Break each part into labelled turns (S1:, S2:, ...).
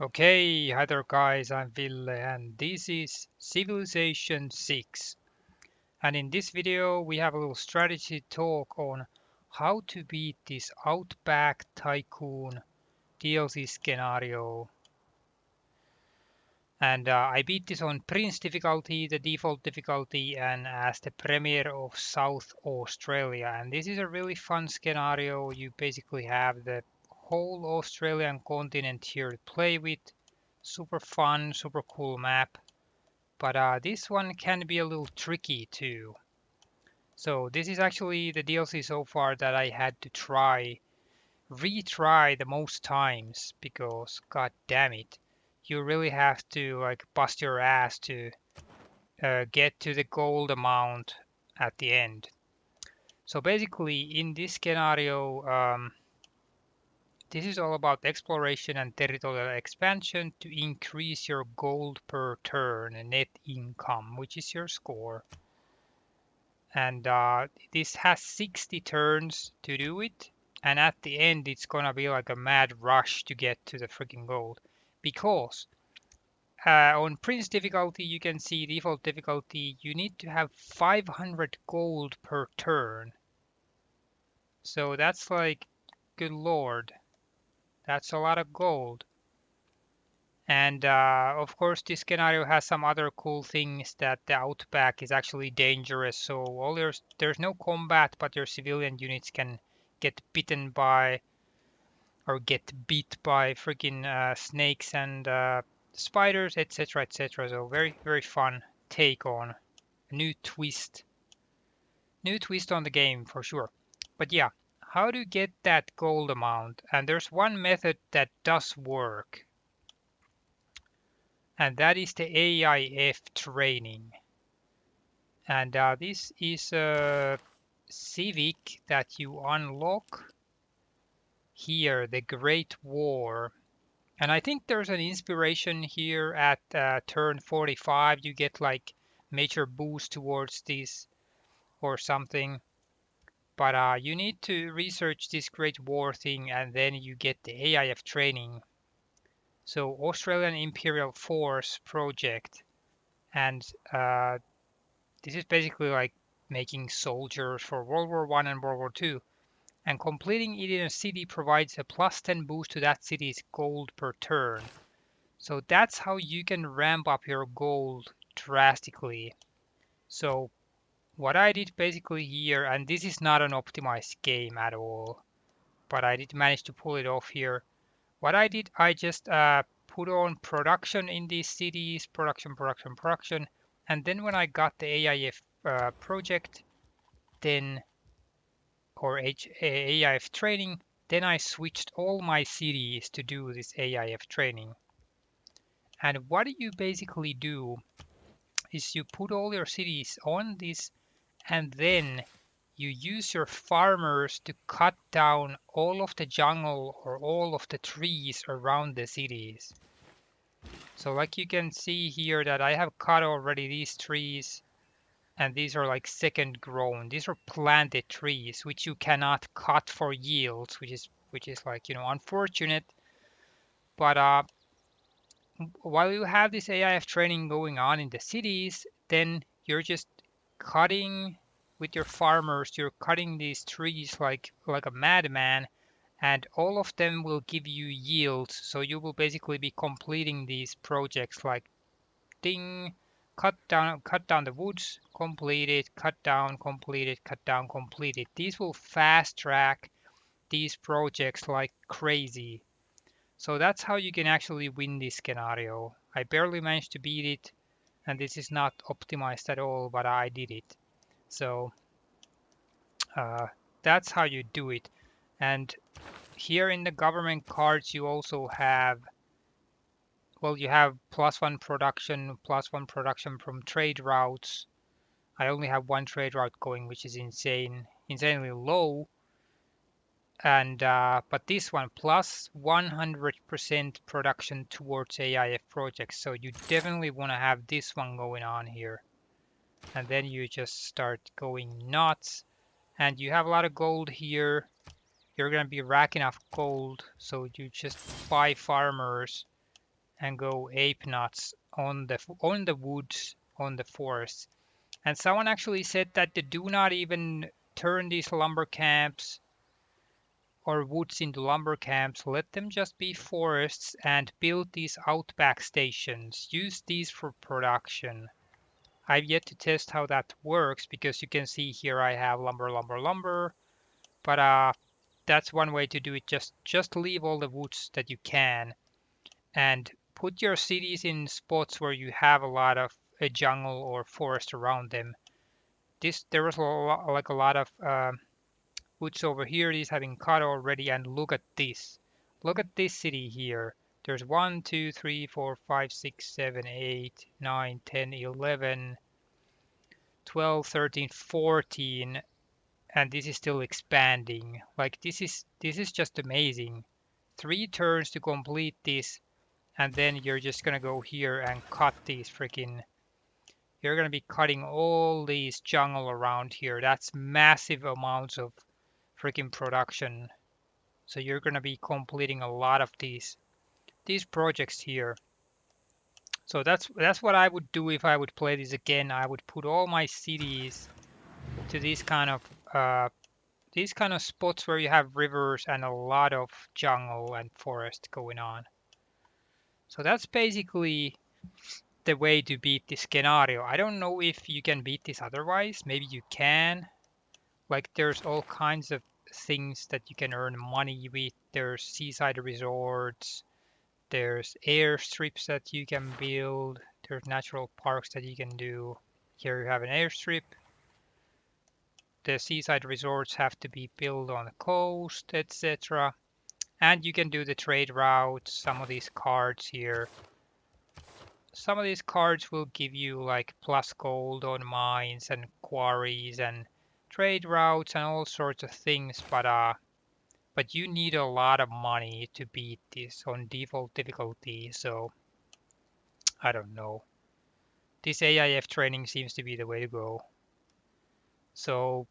S1: Okay, hi there guys, I'm Ville and this is Civilization 6. And in this video we have a little strategy talk on how to beat this Outback Tycoon DLC scenario. And I beat this on Prince difficulty, the default difficulty, and as the Premier of South Australia. And this is a really fun scenario. You basically have the whole Australian continent here to play with. Super fun, super cool map. But this one can be a little tricky too. So this is actually the DLC so far that I had to retry the most times because god damn it, you really have to like bust your ass to get to the gold amount at the end. So basically in this scenario, this is all about exploration and territorial expansion to increase your gold per turn and net income, which is your score. And this has 60 turns to do it. And at the end, it's gonna be like a mad rush to get to the freaking gold. Because on Prince difficulty, you can see default difficulty, you need to have 500 gold per turn. So that's like, good lord, that's a lot of gold. And of course, this scenario has some other cool things that the Outback is actually dangerous. So there's no combat, but your civilian units can get bitten by or get beat by freaking snakes and spiders, etc., etc. So very, very fun take on a new twist on the game for sure. But yeah, how to get that gold amount? And there's one method that does work, and that is the AIF training. And this is a civic that you unlock here, the Great War. And I think there's an inspiration here at turn 45. You get like major boost towards this or something. But you need to research this Great War thing and then you get the AIF training. So Australian Imperial Force project. And this is basically like making soldiers for World War I and World War II, and completing it in a city provides a plus 10 boost to that city's gold per turn. So that's how you can ramp up your gold drastically. So what I did basically here, and this is not an optimized game at all, but I did manage to pull it off here. What I did, I just put on production in these cities, production, and then when I got the AIF project, then or AIF training, then I switched all my cities to do this AIF training. And what you basically do is you put all your cities on this, and then you use your farmers to cut down all of the jungle or all of the trees around the cities. So like you can see here that I have cut already these trees, and these are like second grown. These are planted trees which you cannot cut for yields, which is like, unfortunate. But while you have this AIF training going on in the cities, then you're just cutting with your farmers, you're cutting these trees like a madman, and all of them will give you yields. So you will basically be completing these projects like ding, cut down the woods, complete it, cut down, complete it, cut down, complete it. These will fast track these projects like crazy. So that's how you can actually win this scenario. I barely managed to beat it, and this is not optimized at all, but I did it. So uh, that's how you do it. And here in the government cards, you also have, well, you have +1 production, +1 production from trade routes. I only have one trade route going, which is insanely low. And but this one plus 100% production towards AIF projects. So you definitely want to have this one going on here. And then you just start going nuts. And you have a lot of gold here. You're going to be racking off gold. So you just buy farmers and go ape nuts on the woods, on the forests. And someone actually said that they do not even turn these lumber camps or woods into lumber camps. Let them just be forests and build these outback stations. Use these for production. I've yet to test how that works because you can see here I have lumber, lumber, lumber. But that's one way to do it. Just leave all the woods that you can and put your cities in spots where you have a lot of a jungle or forest around them. There was like a lot of woods over here. These have been cut already, and look at this. Look at this city here. There's 1, 2, 3, 4, 5, 6, 7, 8, 9, 10, 11, 12, 13, 14, and this is still expanding. Like this is just amazing. 3 turns to complete this, and then you're just gonna go here and cut these freaking. You're gonna be cutting all these jungle around here. That's massive amounts of freaking production. So you're gonna be completing a lot of these projects here. So that's what I would do if I would play this again. I would put all my cities to these kind of spots where you have rivers and a lot of jungle and forest going on. So that's basically the way to beat this scenario. I don't know if you can beat this otherwise. Maybe you can. Like there's all kinds of things that you can earn money with. There's seaside resorts. There's airstrips that you can build. There's natural parks that you can do. Here you have an airstrip. The seaside resorts have to be built on the coast, etc. And you can do the trade routes. Some of these cards here. Some of these cards will give you like plus gold on mines and quarries and trade routes and all sorts of things, but you need a lot of money to beat this on default difficulty, so I don't know. This AIF training seems to be the way to go. So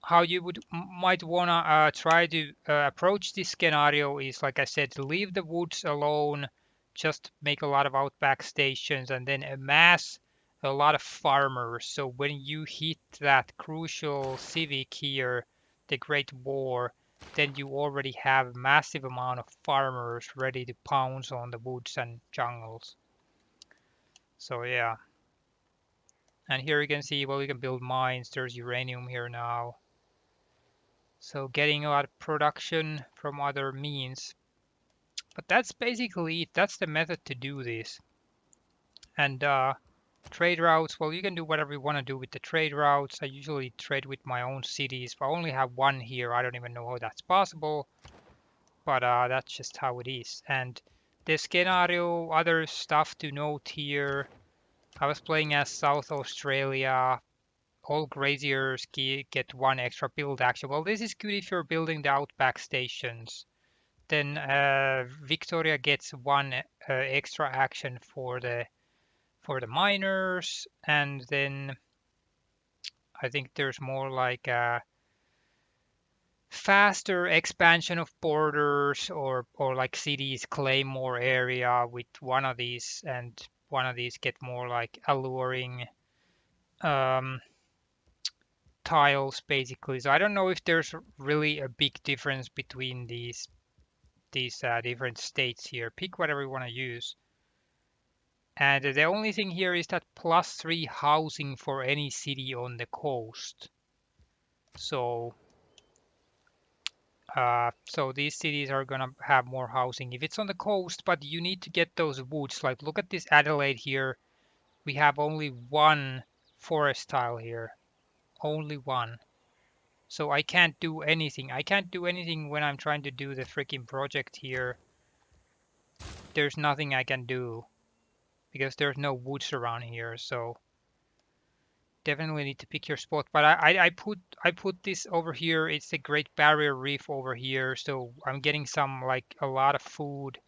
S1: how you might wanna try to approach this scenario is, like I said, leave the woods alone, just make a lot of outback stations, and then amass a lot of farmers. So when you hit that crucial civic here, the Great War, then you already have a massive amount of farmers ready to pounce on the woods and jungles. So yeah. And here you can see, well, you can build mines. There's uranium here now. So getting a lot of production from other means. But that's basically it. That's the method to do this. And trade routes, well, you can do whatever you want to do with the trade routes. I usually trade with my own cities. I only have one here. I don't even know how that's possible. But that's just how it is. And the scenario, other stuff to note here. I was playing as South Australia. All graziers get 1 extra build action. Well, this is good if you're building the outback stations. Then Victoria gets 1 extra action for the miners, and then I think there's more like a faster expansion of borders, or like cities claim more area with one of these, and one of these get more like alluring um, tiles basically. So I don't know if there's really a big difference between these different states here. Pick whatever you want to use. And the only thing here is that +3 housing for any city on the coast. So so these cities are gonna have more housing if it's on the coast, but you need to get those woods. Like look at this Adelaide here. We have only 1 forest tile here. Only 1. So I can't do anything. I can't do anything when I'm trying to do the freaking project here. There's nothing I can do because there's no woods around here. So definitely need to pick your spot. But I put this over here. It's a Great Barrier Reef over here. So I'm getting some, like, a lot of food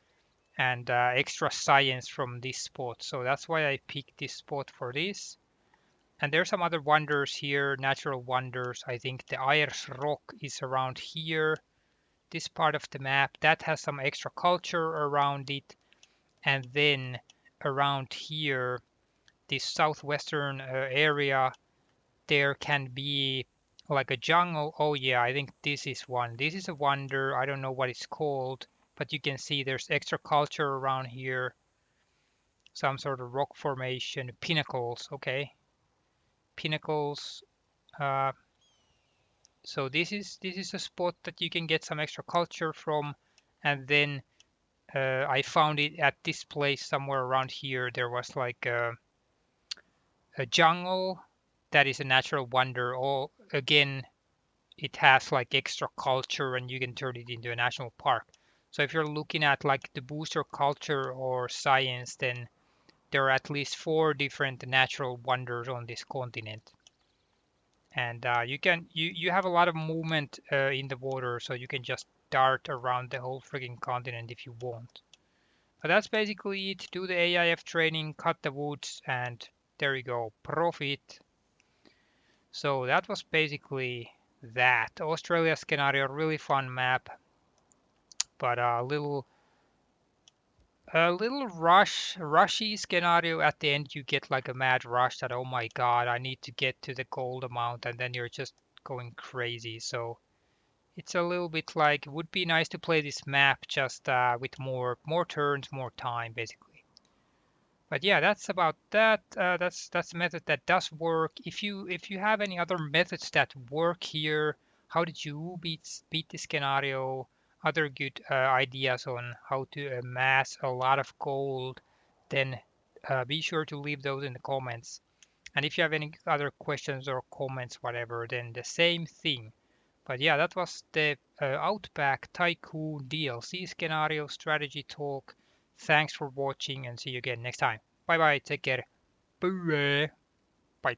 S1: and extra science from this spot. So that's why I picked this spot for this. And there's some other wonders here, natural wonders. I think the Ayers Rock is around here. This part of the map that has some extra culture around it. and then around here, this southwestern area, there can be like a jungle. Oh yeah, I think this is one. This is a wonder. I don't know what it's called, but you can see there's extra culture around here. Some sort of rock formation, pinnacles. Okay, pinnacles. Uh, so this is a spot that you can get some extra culture from, and then I found it at this place somewhere around here. There was like a jungle that is a natural wonder. Or again, it has like extra culture and you can turn it into a national park. So if you're looking at like the booster culture or science, then there are at least 4 different natural wonders on this continent. And you have a lot of movement in the water, so you can just dart around the whole freaking continent if you want. But that's basically it. Do the AIF training, cut the woods, and there you go, profit. So that was basically that. Australia scenario, really fun map, but a little rushy scenario at the end. You get like a mad rush that, oh my god, I need to get to the gold amount, and then you're just going crazy. So it's a little bit like, it would be nice to play this map just with more turns, more time, basically. But yeah, that's about that. That's a method that does work. If you have any other methods that work here, how did you beat the scenario? Other good ideas on how to amass a lot of gold, then be sure to leave those in the comments. And if you have any other questions or comments, whatever, then the same thing. But yeah, that was the Outback Tycoon DLC scenario strategy talk. Thanks for watching and see you again next time. Bye bye, take care. Bye. Bye.